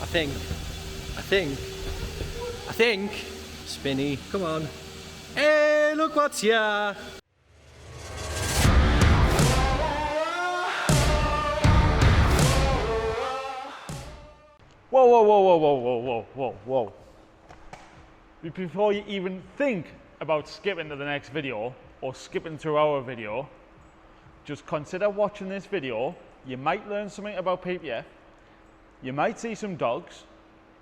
I think. Spinny, come on. Hey, look what's here. Whoa, whoa, whoa, whoa, whoa, whoa, whoa, whoa, whoa. Before you even think about skipping to the next video or skipping through our video, just consider watching this video. You might learn something about PPF, you might see some dogs,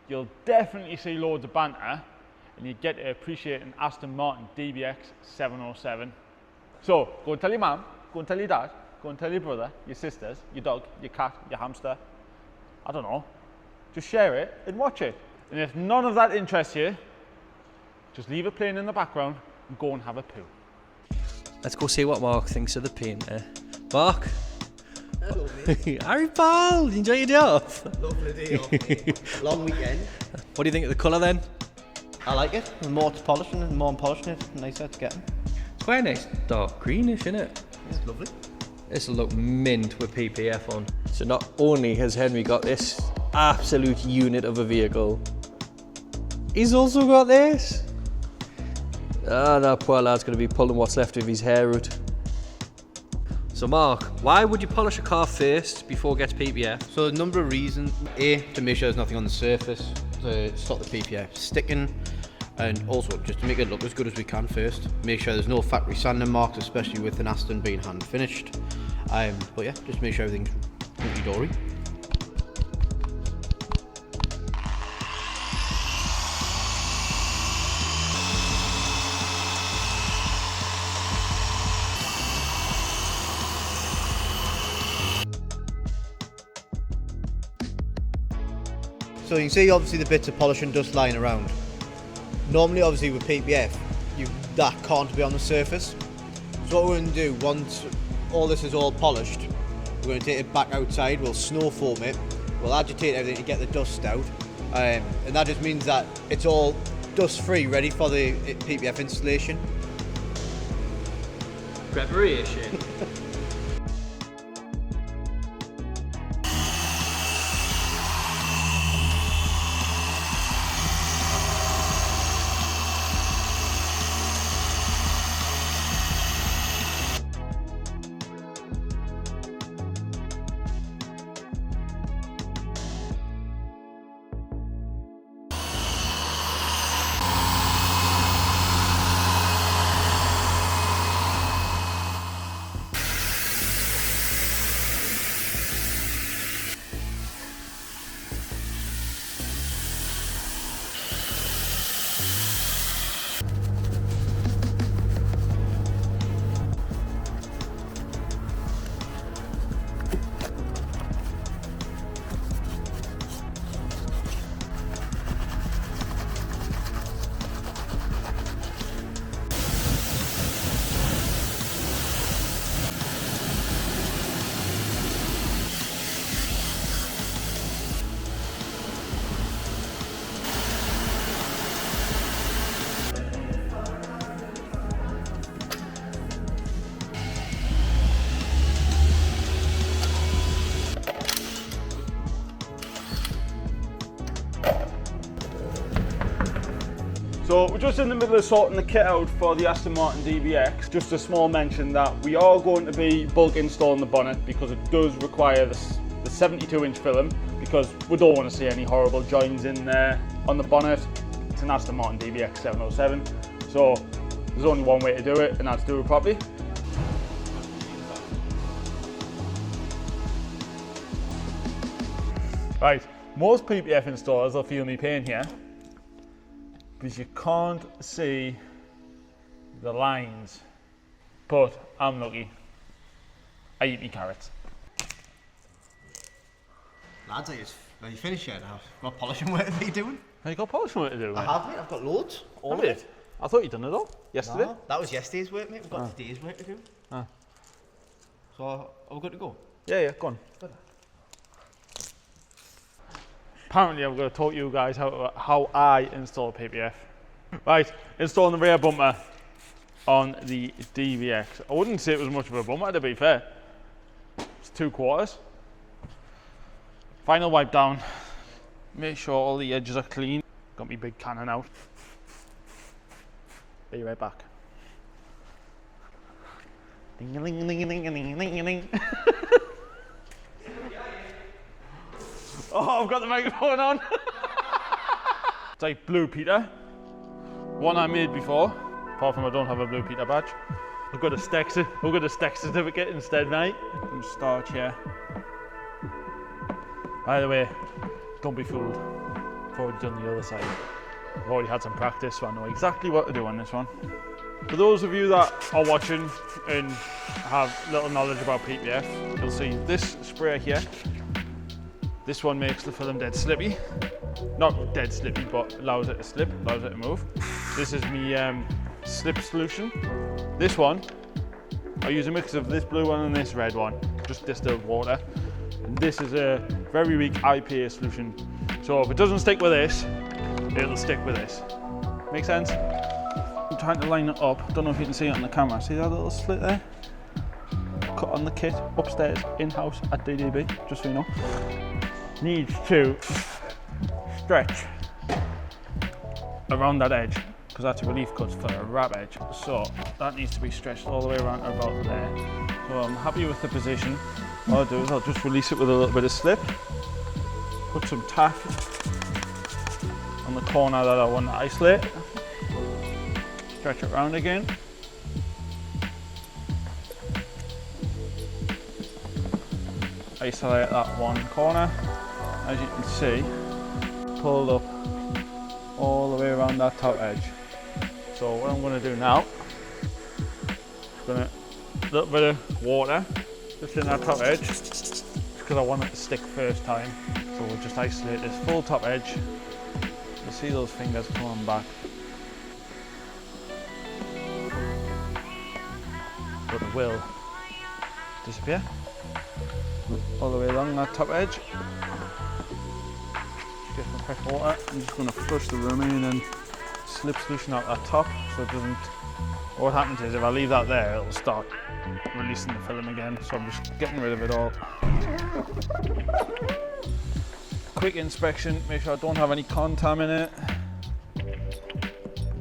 you'll definitely see loads of banter, and you get to appreciate an Aston Martin DBX707. So go and tell your mum, go and tell your dad, go and tell your brother, your sisters, your dog, your cat, your hamster, I don't know. Just share it and watch it. And if none of that interests you, just leave it playing in the background and go and have a poo. Let's go see what Mark thinks of the paint there. Mark? Hello, mate. Harry pal, you enjoy your day off? Lovely day off, mate. Long weekend. What do you think of the colour then? I like it. The more it's polishing, the more I'm polishing it, the nicer it's getting. It's quite nice, dark greenish, isn't it? Yeah, it's lovely. This will look mint with PPF on. So not only has Henry got this absolute unit of a vehicle, he's also got this. Ah, that poor lad's going to be pulling what's left of his hair out. So Mark, why would you polish a car first before it gets PPF? So a number of reasons. A, to make sure there's nothing on the surface to stop the PPF sticking, and also just to make it look as good as we can first. Make sure there's no factory sanding marks, especially with an Aston being hand finished. But yeah, just make sure everything's hunky-dory. So you can see obviously the bits of polish and dust lying around. Normally obviously with PPF, that can't be on the surface. So what we're going to do, once all this is all polished, we're going to take it back outside, we'll snow foam it, we'll agitate everything to get the dust out, and that just means that it's all dust free, ready for the PPF installation. Preparation. So we're just in the middle of sorting the kit out for the Aston Martin DBX. Just a small mention that we are going to be bulk installing the bonnet because it does require the 72-inch film, because we don't want to see any horrible joins in there on the bonnet. It's an Aston Martin DBX707, so there's only one way to do it, and that's do it properly. Right, most PPF installers will feel me pain here, because you can't see the lines, but I'm lucky. I eat me carrots. Lads, are you finished yet now? Got polishing work to be doing? Have you got polishing work to do, mate? I have, mate. I've got loads. All Have of you? it. I thought you'd done it all yesterday. No, that was yesterday's work, mate. We've got today's work to do. So are we good to go? Yeah, go on. Good. Apparently I'm going to talk you guys how I install PPF. Right, installing the rear bumper on the DBX. I wouldn't say it was much of a bumper, to be fair. It's 2/4. Final wipe down. Make sure all the edges are clean. Got me big cannon out. Be right back. Ding-a-ling-a-ling-a-ling-a-ling-a-ling. Oh, I've got the microphone on. It's like Blue Peter. One I made before. Apart from I don't have a Blue Peter badge. I've got a Stek certificate instead, mate. I'm start here. By the way, don't be fooled. I've already done the other side. I've already had some practice, so I know exactly what to do on this one. For those of you that are watching and have little knowledge about PPF, you'll see this sprayer here. This one makes the film dead slippy. Not dead slippy, but allows it to slip, allows it to move. This is me slip solution. This one, I use a mix of this blue one and this red one, just distilled water. And this is a very weak IPA solution. So if it doesn't stick with this, it'll stick with this. Make sense? I'm trying to line it up. Don't know if you can see it on the camera. See that little slit there? Cut on the kit upstairs, in-house at DDB, just so you know. Needs to stretch around that edge, because that's a relief cut for a wrap edge. So that needs to be stretched all the way around about there. So I'm happy with the position. What I'll do is I'll just release it with a little bit of slip. Put some tack on the corner that I want to isolate. Stretch it around again. Isolate that one corner. As you can see, pulled up all the way around that top edge. So what I'm going to do now, a little bit of water just in that top edge, because I want it to stick first time. So we'll just isolate this full top edge. You'll see those fingers coming back. But it will disappear all the way along that top edge. Get some fresh water. I'm just going to flush the remaining slip solution out that top, so it doesn't. What happens is if I leave that there, it'll start releasing the film again. So I'm just getting rid of it all. Quick inspection, make sure I don't have any contam in it.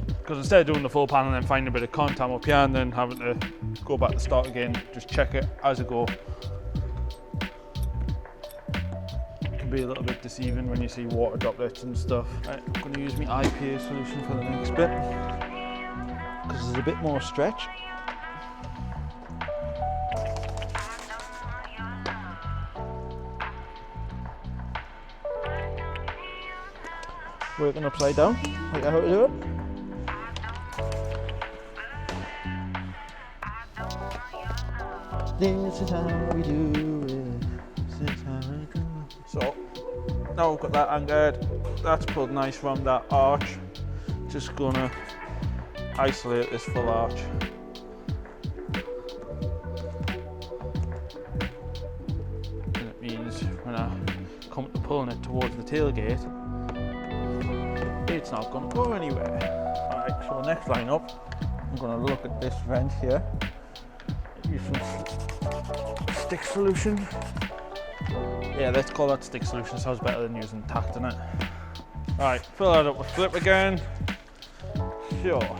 Because instead of doing the full panel and then finding a bit of contam up here and then having to go back to start again, just check it as I go. Be a little bit deceiving when you see water droplets and stuff. Right, I'm going to use my IPA solution for the next bit because there's a bit more stretch. Working upside down, like how to do it. This is how we do it. This is how we do it. So now I've got that anchored, that's pulled nice from that arch. Just gonna isolate this full arch. And it means when I come to pulling it towards the tailgate, it's not gonna go anywhere. Alright, so next line up, I'm gonna look at this vent here. Use some Stek solution. Yeah, let's call that Stek solution, sounds better than using tact in it. Alright, fill that up with flip again. Sure.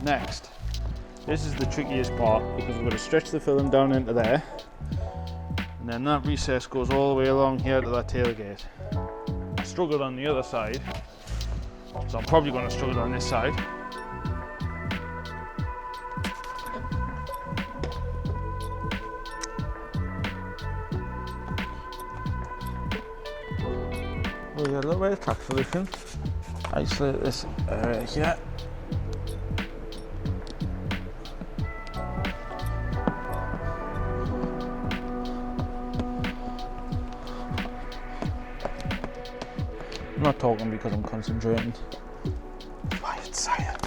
Next, this is the trickiest part because we're going to stretch the film down into there. And then that recess goes all the way along here to that tailgate. I struggled on the other side, so I'm probably going to struggle on this side. We got a little bit of tack solution. Isolate this area here. I'm not talking because I'm concentrating. Quiet, silent.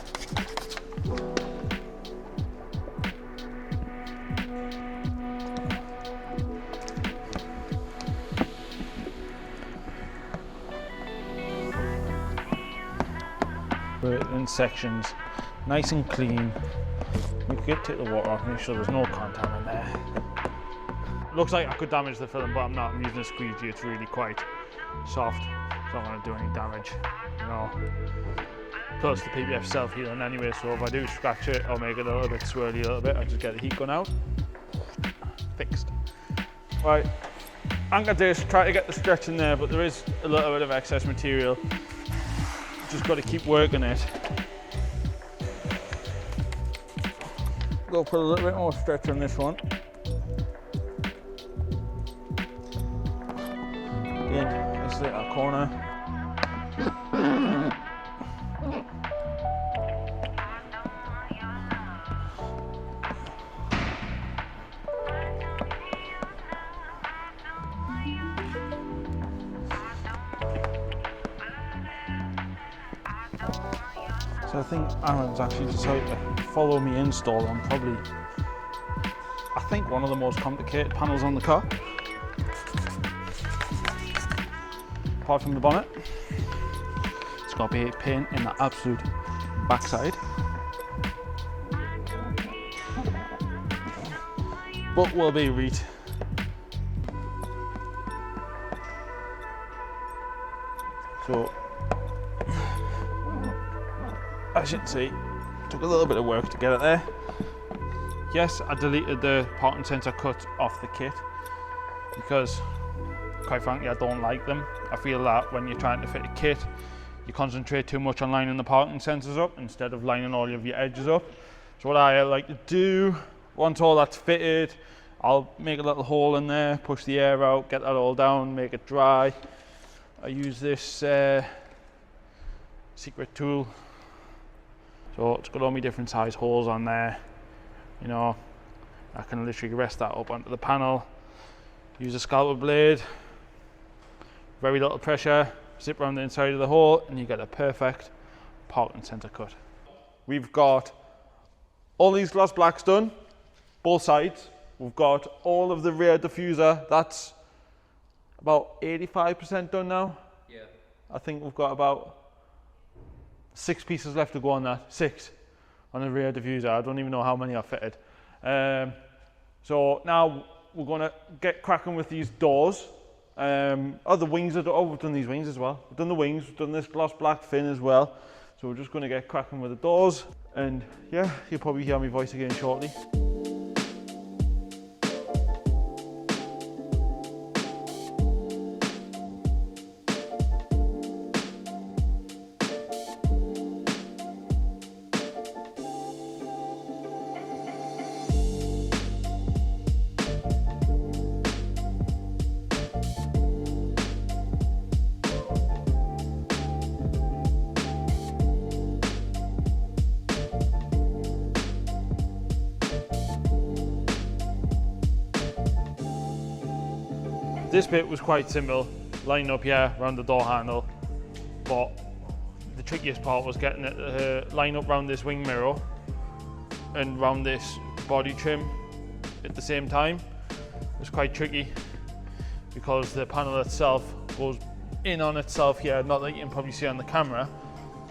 Put it in sections, nice and clean. We could take the water off, make sure there's no contact in there. Looks like I could damage the film, but I'm not. I'm using a squeegee, it's really quite soft. It's not going to do any damage, you know. Plus the PPF self-healing anyway, so if I do scratch it or make it a little bit swirly a little bit, I just get the heat gun out. Fixed. Right, anchor disc, try to get the stretch in there, but there is a little bit of excess material. Just got to keep working it. Go put a little bit more stretch on this one. Again, this little corner. So I think Aaron's actually decided to follow me install on probably, I think, one of the most complicated panels on the car. Apart from the bonnet. It's got to be a pain in the absolute backside. But will be reet. So, as you can see, took a little bit of work to get it there. Yes, I deleted the parking sensor cut off the kit because, quite frankly, I don't like them. I feel that when you're trying to fit a kit, you concentrate too much on lining the parking sensors up instead of lining all of your edges up. So what I like to do, once all that's fitted, I'll make a little hole in there, push the air out, get that all down, make it dry. I use this secret tool. So it's got all my different size holes on there. You know, I can literally rest that up onto the panel, use a scalpel blade, very little pressure, zip around the inside of the hole, and you get a perfect parking sensor cut. We've got all these gloss blacks done, both sides. We've got all of the rear diffuser, that's about 85% done now. Yeah. I think we've got about 6 pieces left to go on that, 6 on the rear diffuser. I don't even know how many I've fitted. So now we're gonna get cracking with these doors. The wings, we've done these wings as well. We've done the wings, we've done this gloss black fin as well. So we're just gonna get cracking with the doors. And yeah, you'll probably hear my voice again shortly. This bit was quite simple, lining up here around the door handle, but the trickiest part was getting it to line up around this wing mirror and around this body trim at the same time. It was quite tricky because the panel itself goes in on itself here, not that you can probably see on the camera.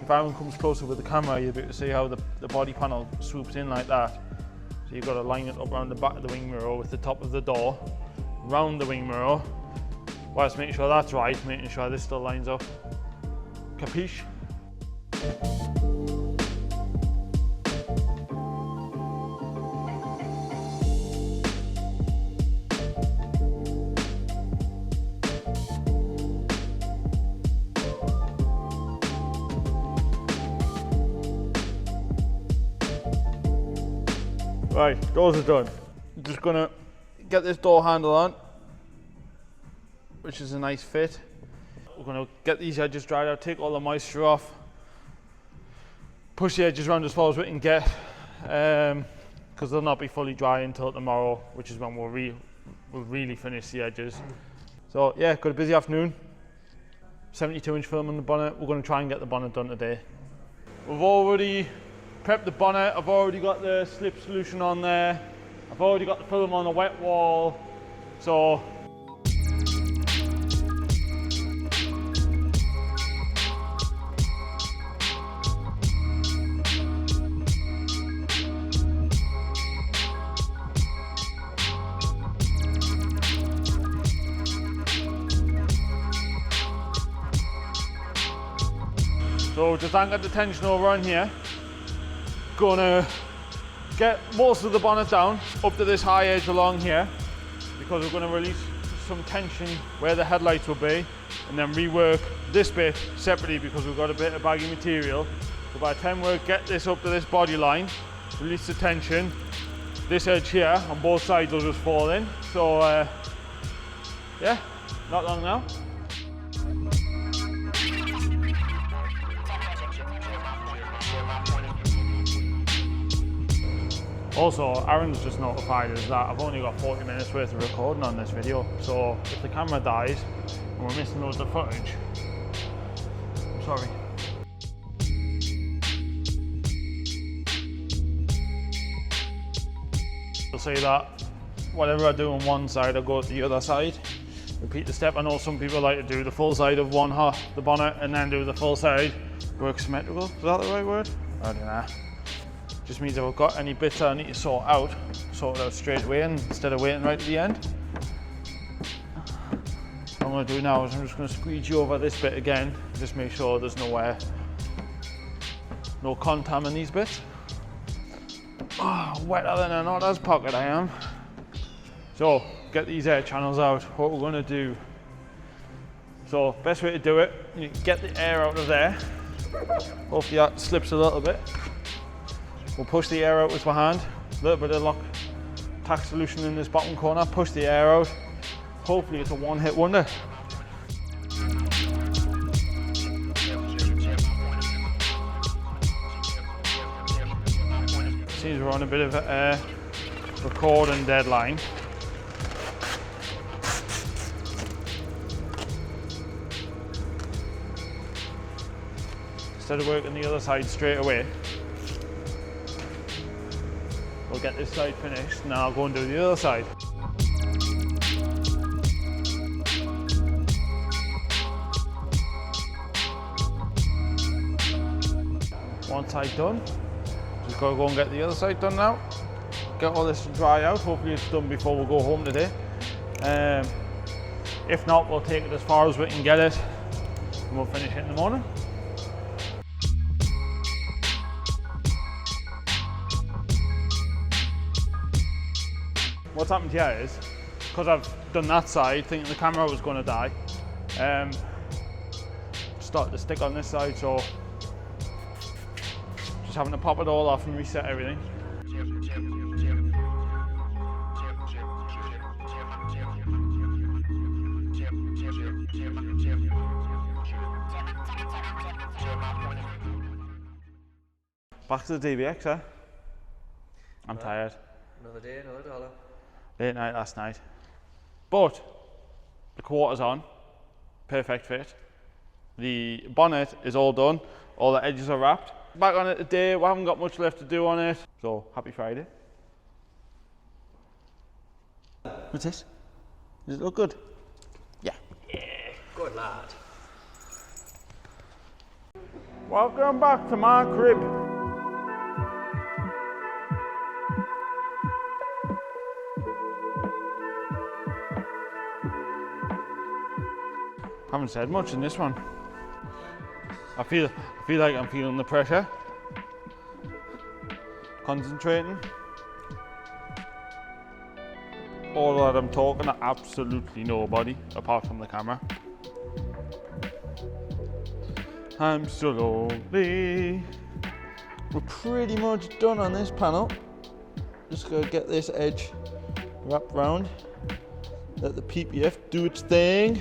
If Aaron comes closer with the camera, you'll be able to see how the body panel swoops in like that. So you've got to line it up around the back of the wing mirror with the top of the door, round the wing mirror, whilst making sure that's right, making sure this still lines up. Capiche? Right, doors are done. I'm just gonna get this door handle on, which is a nice fit. We're gonna get these edges dried out, take all the moisture off, push the edges around as far as we can get, because they'll not be fully dry until tomorrow, which is when we'll really finish the edges. So yeah, got a busy afternoon. 72-inch film on the bonnet. We're gonna try and get the bonnet done today. We've already prepped the bonnet. I've already got the slip solution on there. I've already got the film on the wet wall. So So just anchored the tension over on here. Gonna get most of the bonnet down up to this high edge along here, because we're gonna release some tension where the headlights will be, and then rework this bit separately because we've got a bit of baggy material. So by the time we get this up to this body line, release the tension, this edge here on both sides will just fall in. So yeah, not long now. Also, Aaron's just notified us that I've only got 40 minutes worth of recording on this video, so if the camera dies and we're missing loads of footage, I'm sorry. You'll see that whatever I do on one side, I go to the other side. Repeat the step. I know some people like to do the full side of one half, the bonnet, and then do the full side. Work symmetrical, is that the right word? I don't know. Just means if I've got any bits I need to sort it out straight away instead of waiting right at the end. What I'm going to do now is I'm just going to squeegee over this bit again, just make sure there's no contam in these bits. Oh, wetter than an otter's pocket I am. So, get these air channels out. What we're going to do, so best way to do it, you get the air out of there. Hopefully that slips a little bit. We'll push the air out with my hand, a little bit of Loctite solution in this bottom corner, push the air out. Hopefully it's a one-hit wonder. Seems we're on a bit of a recording deadline. Instead of working the other side straight away, we'll get this side finished, and I'll go and do the other side. One side done. Just gotta go and get the other side done now. Get all this to dry out. Hopefully it's done before we go home today. If not, we'll take it as far as we can get it, and we'll finish it in the morning. What's happened here is, because I've done that side thinking the camera was going to die, started to stick on this side, so just having to pop it all off and reset everything. Back to the DBX, eh? I'm tired. Another day, another dollar. Late night last night. But the quarter's on, perfect fit. The bonnet is all done, all the edges are wrapped. Back on it today, we haven't got much left to do on it, so happy Friday. What's this? Does it look good? Yeah. Yeah, good lad. Welcome back to my crib. Haven't said much in this one. I feel like I'm feeling the pressure. Concentrating. All that I'm talking to absolutely nobody apart from the camera. I'm slowly. We're pretty much done on this panel. Just gotta get this edge wrapped round. Let the PPF do its thing.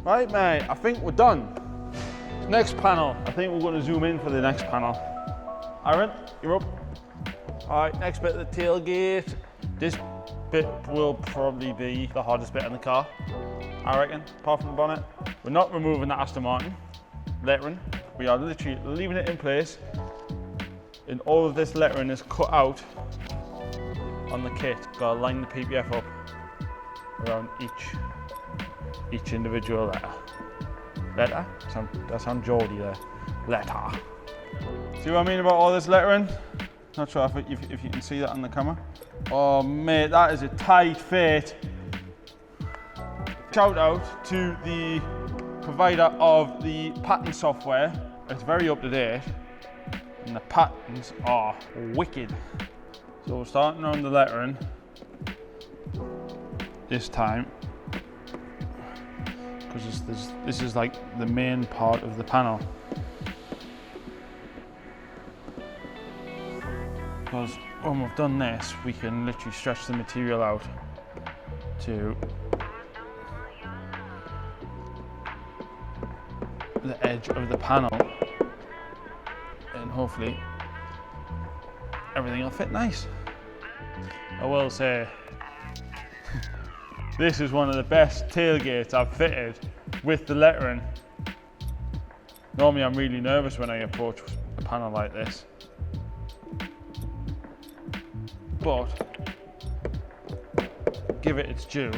Right, mate, I think we're done. Next panel, I think we're going to zoom in for the next panel. Aaron, you're up. All right, next bit, the tailgate. This bit will probably be the hardest bit in the car, I reckon, apart from the bonnet. We're not removing the Aston Martin lettering. We are literally leaving it in place. And all of this lettering is cut out on the kit. Got to line the PPF up around each individual letter. Letter? That sounds Geordie there. Letter. See what I mean about all this lettering? Not sure if you can see that on the camera. Oh mate, that is a tight fit. Shout out to the provider of the pattern software It's very up to date and the patterns are wicked. So we're starting on the lettering this time, because this is like the main part of the panel. Because when we've done this, we can literally stretch the material out to the edge of the panel, and hopefully everything will fit nice. I will say, this is one of the best tailgates I've fitted with the lettering. Normally I'm really nervous when I approach a panel like this, but give it its due,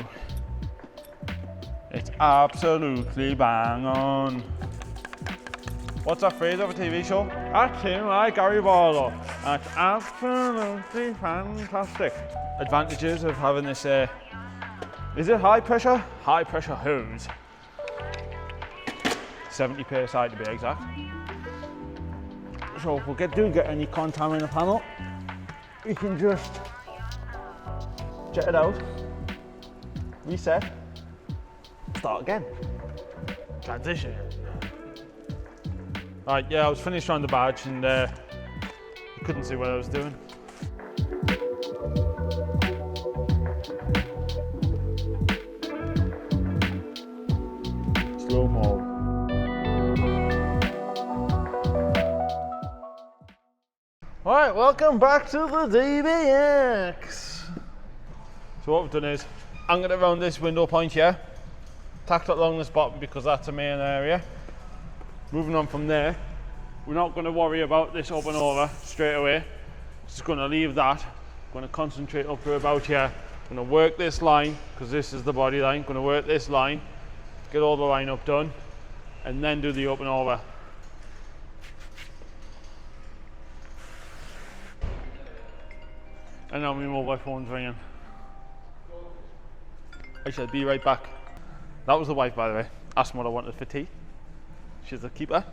it's absolutely bang on. What's that phrase of a TV show? That's him, like Gary Barlow. That's absolutely fantastic. Advantages of having this, is it high pressure? High pressure hose. 70 psi to be exact. So if we do get any contact in the panel, we can just jet it out, reset, start again. Transition. Right, yeah, I was finished on the badge and couldn't see what I was doing. Slow-mo. Alright, welcome back to the DBX. So what we've done is, angled it around this window point here, tacked it along this bottom because that's the main area. Moving on from there, we're not going to worry about this up and over straight away. Just going to leave that. Going to concentrate up to about here. Going to work this line, because this is the body line. Going to work this line, get all the line up done, and then do the up and over. And now my mobile phone's ringing. I shall be right back. That was the wife, by the way. Asked me what I wanted for tea. She's a keeper.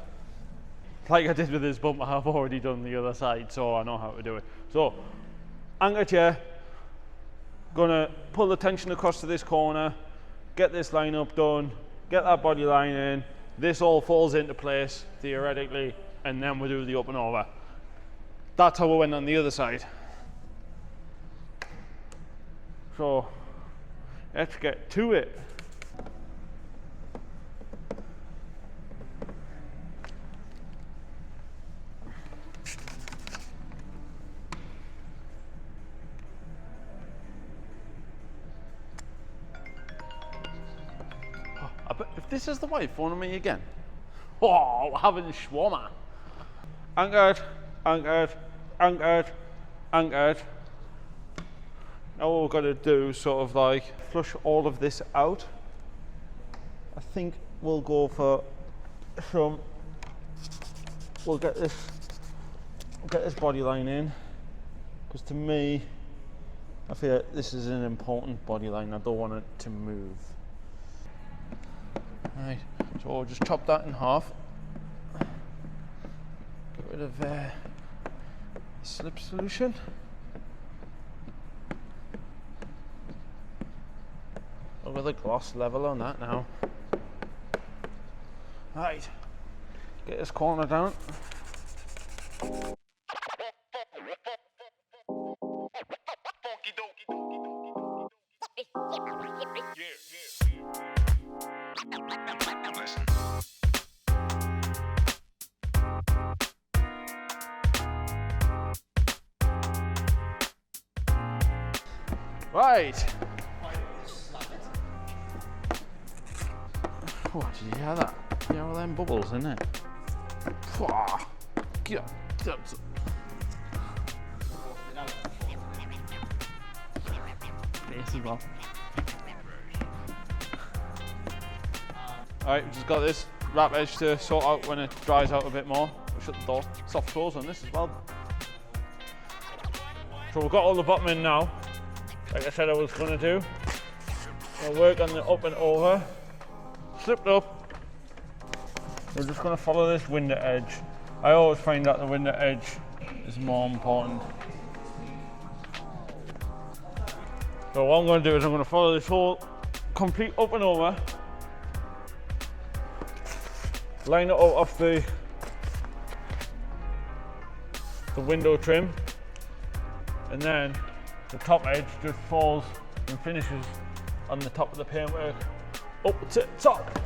Like I did with this bumper, I've already done the other side, so I know how to do it. So, anchor chair, gonna pull the tension across to this corner, get this line up done, get that body line in, this all falls into place, theoretically, and then we'll do the up and over. That's how we went on the other side. So, let's get to it. If this is the wife phoning me again, oh, we're having shawarma. Anchored, anchored, anchored, anchored. Now what we've got to do is sort of like flush all of this out. I think we'll go for some, we'll get this body line in, because to me, I feel this is an important body line. I don't want it to move. Right, so we'll just chop that in half. Get rid of slip solution. Over the gloss level on that now. Right, get this corner down. Right. Oh, did you hear that? You hear all them bubbles in it? Get this as well. Alright, we've just got this wrap edge to sort out when it dries out a bit more. We'll shut the door. Soft close on this as well. So we've got all the bottom in now. Like I said I was going to do. I'll work on the up and over. Slipped up. We're just going to follow this window edge. I always find that the window edge is more important. So what I'm going to do is I'm going to follow this whole complete up and over, line it up off the window trim, and then the top edge just falls and finishes on the top of the paintwork up to the top.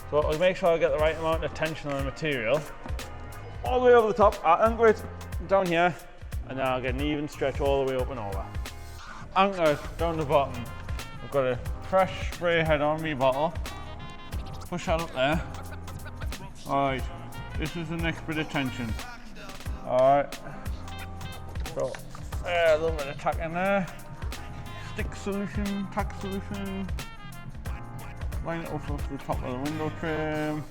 So I'll make sure I get the right amount of tension on the material all the way over the top. I'll anchor it down here, and then I'll get an even stretch all the way up and over. Anchored down the bottom, I've got a fresh spray head on me bottle. Push that up there. Alright, this is the next bit of tension. Alright, so a little bit of tack in there. Stick solution, tack solution. Line it up off the top of the window trim.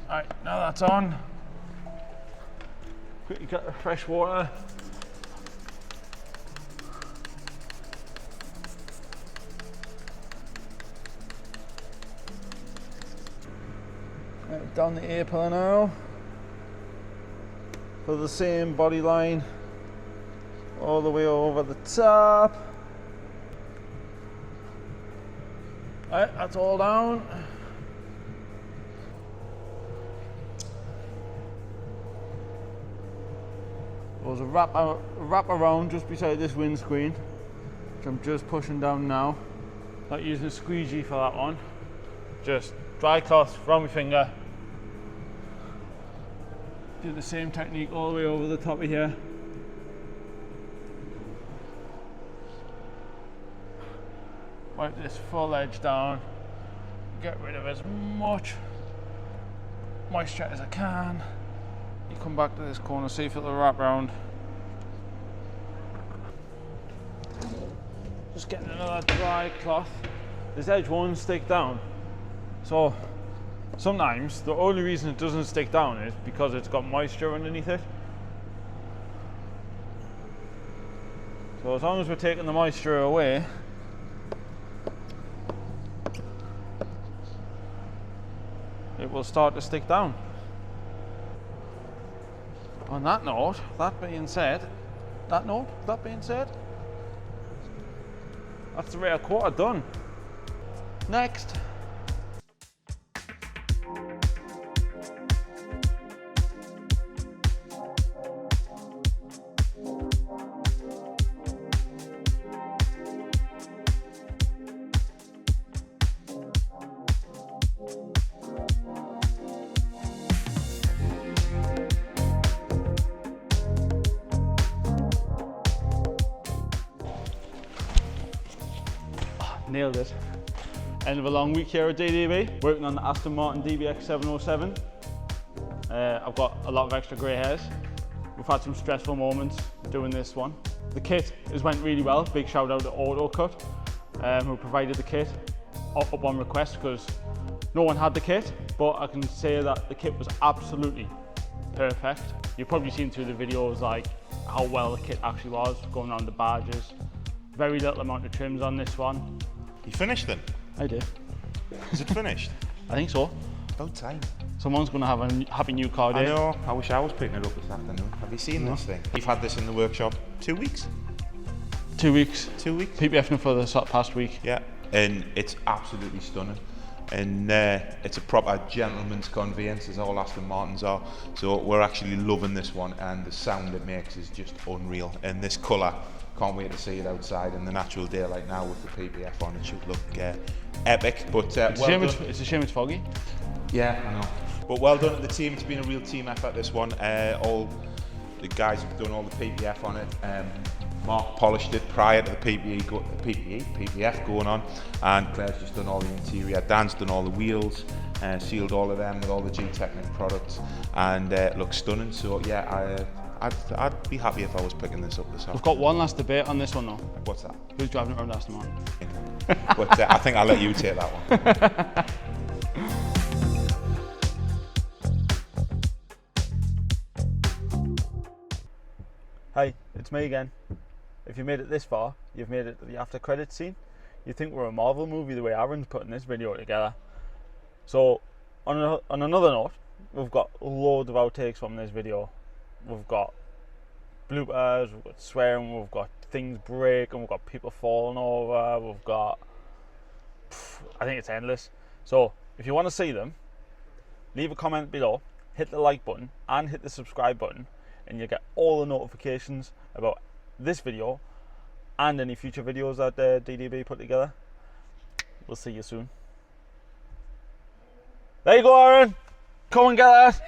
Alright, now that's on. Quickly get the fresh water. Down the air pillar now. For the same body line all the way over the top. Alright, that's all down. There's a wrap around just beside this windscreen, which I'm just pushing down now. Not using a squeegee for that one. Just dry cloth around my finger. Do the same technique all the way over the top of here. Wipe this full edge down. Get rid of as much moisture as I can. You come back to this corner, see if it'll wrap around. Just getting another dry cloth. This edge won't stick down. So sometimes the only reason it doesn't stick down is because it's got moisture underneath it. So as long as we're taking the moisture away, it will start to stick down. On that note, that being said, that's the rear quarter done. Next. Nailed it. End of a long week here at DDB, working on the Aston Martin DBX707. I've got a lot of extra grey hairs. We've had some stressful moments doing this one. The kit went really well. Big shout out to Autocut, who provided the kit up on request because no one had the kit, but I can say that the kit was absolutely perfect. You've probably seen through the videos like how well the kit actually was, going on the badges. Very little amount of trims on this one. You finished then? I did. Is it finished? I think so. About time. Someone's going to have a happy new car day. I know. I wish I was picking it up this afternoon. Have you seen this thing? You've had this in the workshop 2 weeks? 2 weeks. 2 weeks? PPF for the past week. Yeah, and it's absolutely stunning. And it's a proper gentleman's conveyance, as all Aston Martins are. So we're actually loving this one, and the sound it makes is just unreal. And this colour, can't wait to see it outside in the natural daylight now with the PPF on. It should look epic. But it's a shame it's foggy. Yeah, I know. But well done to the team. It's been a real team effort, this one. All the guys have done all the PPF on it. Mark polished it prior to the PPF going on, and Claire's just done all the interior. Dan's done all the wheels, sealed all of them with all the G-Technic products, and it looks stunning. So yeah, I'd be happy if I was picking this up this afternoon. We've got one last debate on this one though. What's that? Who's driving it around Aston Martin? But I think I'll let you take that one. Hi, it's me again. If you made it this far, you've made it to the after credits scene. You think we're a Marvel movie the way Aaron's putting this video together. So, on another note, we've got loads of outtakes from this video. We've got bloopers, we've got swearing, we've got things breaking, we've got people falling over, we've got... I think it's endless. So, if you want to see them, leave a comment below, hit the like button, and hit the subscribe button, and you'll get all the notifications about this video and any future videos that DDB put together. We'll see you soon. There you go, Aaron. Come and get that.